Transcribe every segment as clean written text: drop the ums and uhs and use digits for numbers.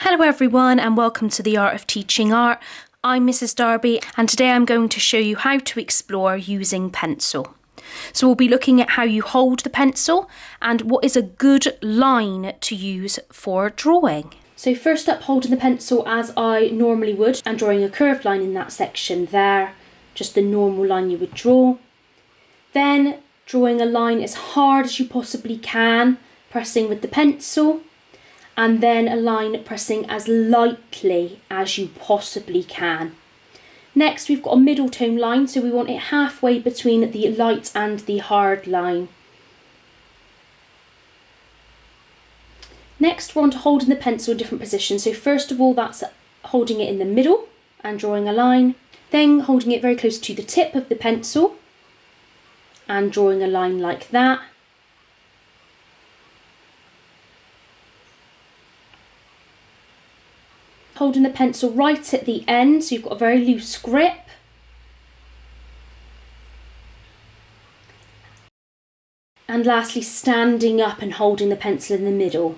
Hello everyone and welcome to the Art of Teaching Art. I'm Mrs. Darby and today I'm going to show you how to explore using pencil. So we'll be looking at how you hold the pencil and what is a good line to use for drawing. So first up, holding the pencil as I normally would and drawing a curved line in that section there, just the normal line you would draw. Then drawing a line as hard as you possibly can, pressing with the pencil. And then a line pressing as lightly as you possibly can. Next, we've got a middle tone line, so we want it halfway between the light and the hard line. Next, we're on to holding the pencil in different positions. So first of all, that's holding it in the middle and drawing a line. Then holding it very close to the tip of the pencil and drawing a line like that. Holding the pencil right at the end, so you've got a very loose grip. And lastly, standing up and holding the pencil in the middle.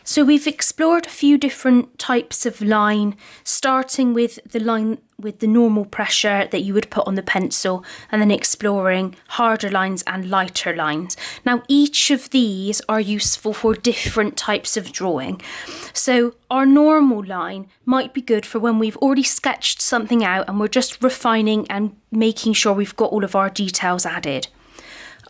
So we've explored a few different types of line, starting with the line with the normal pressure that you would put on the pencil and then exploring harder lines and lighter lines. Now each of these are useful for different types of drawing. So our normal line might be good for when we've already sketched something out and we're just refining and making sure we've got all of our details added.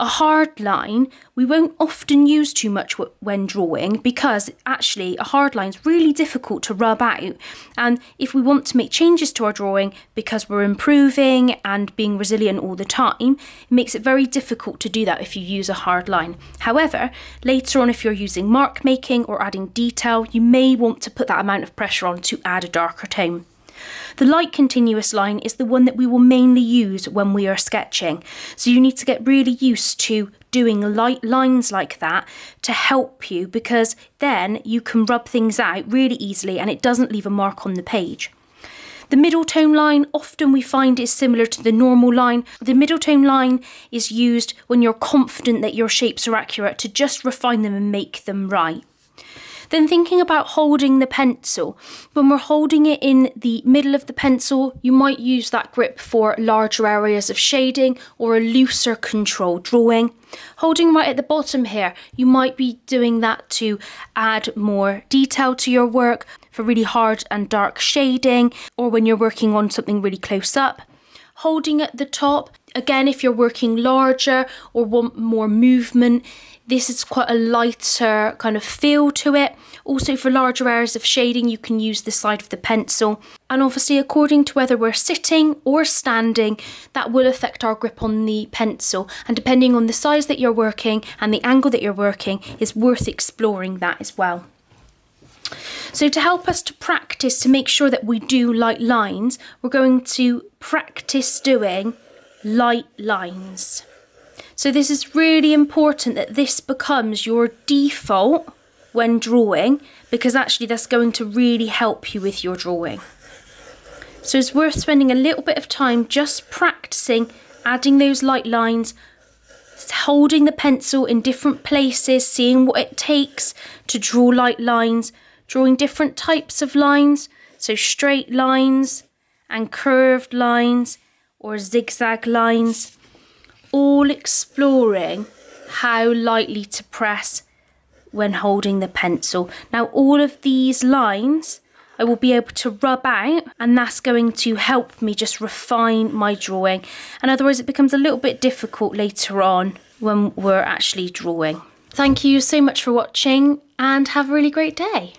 A hard line we won't often use too much when drawing because actually a hard line is really difficult to rub out, and if we want to make changes to our drawing because we're improving and being resilient all the time, it makes it very difficult to do that if you use a hard line. However, later on if you're using mark making or adding detail, you may want to put that amount of pressure on to add a darker tone. The light continuous line is the one that we will mainly use when we are sketching. So you need to get really used to doing light lines like that to help you, because then you can rub things out really easily and it doesn't leave a mark on the page. The middle tone line often we find is similar to the normal line. The middle tone line is used when you're confident that your shapes are accurate to just refine them and make them right. Then thinking about holding the pencil, when we're holding it in the middle of the pencil, you might use that grip for larger areas of shading or a looser control drawing. Holding right at the bottom here, you might be doing that to add more detail to your work for really hard and dark shading, or when you're working on something really close up. Holding at the top, again, if you're working larger or want more movement, this is quite a lighter kind of feel to it. Also for larger areas of shading, you can use the side of the pencil. And obviously, according to whether we're sitting or standing, that will affect our grip on the pencil. And depending on the size that you're working and the angle that you're working, it's worth exploring that as well. So to help us to practice, to make sure that we do light lines, we're going to practice doing light lines. So this is really important that this becomes your default when drawing, because actually that's going to really help you with your drawing. So it's worth spending a little bit of time just practicing adding those light lines, holding the pencil in different places, seeing what it takes to draw light lines, drawing different types of lines, so straight lines and curved lines or zigzag lines, all exploring how lightly to press when holding the pencil. Now all of these lines I will be able to rub out, and that's going to help me just refine my drawing, and otherwise it becomes a little bit difficult later on when we're actually drawing. Thank you so much for watching and have a really great day.